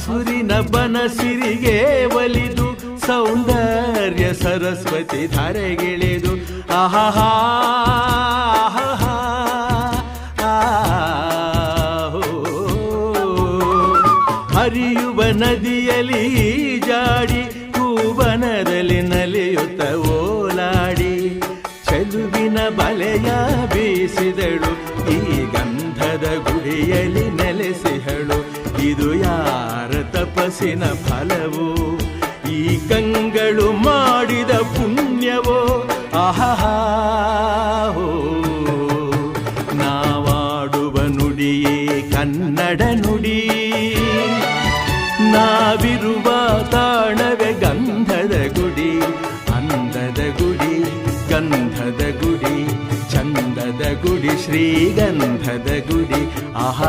ಹಸುರಿನ ಬನಸಿರಿಗೆ ಒಲಿದು ಸೌಂದರ್ಯ ಸರಸ್ವತಿ ಧಾರೆಗಿಳಿದು ಆಹಾ ಹರಿಯುವ ನದಿಯಲ್ಲಿ ಜಾಡಿ ಹೂವನದಲ್ಲಿ ನಲಿಯುತ್ತ ಓಲಾಡಿ ಚೆಲುವಿನ ಬಲೆಯ ಬೀಸಿದಳು ಈ ಗಂಧದ ಗುಡಿಯಲ್ಲಿ ನೆಲೆಸಿಹಳು ಇದು ಯಾರ ತಪಸ್ಸಿನ ಫಲವೋ ಈ ಕಂಗಳು ಮಾಡಿದ ಪುಣ್ಯವೋ ಆಹಾ ನಾವಾಡುವ ನುಡಿಯೇ ಕನ್ನಡ ನುಡಿ ನಾವಿರುವ ತಾಣವೇ ಗಂಧದ ಗುಡಿ ಅಂದದ ಗುಡಿ ಗಂಧದ ಗುಡಿ ಚಂದದ ಗುಡಿ ಶ್ರೀಗಂಧದ ಗುಡಿ ಆಹಾ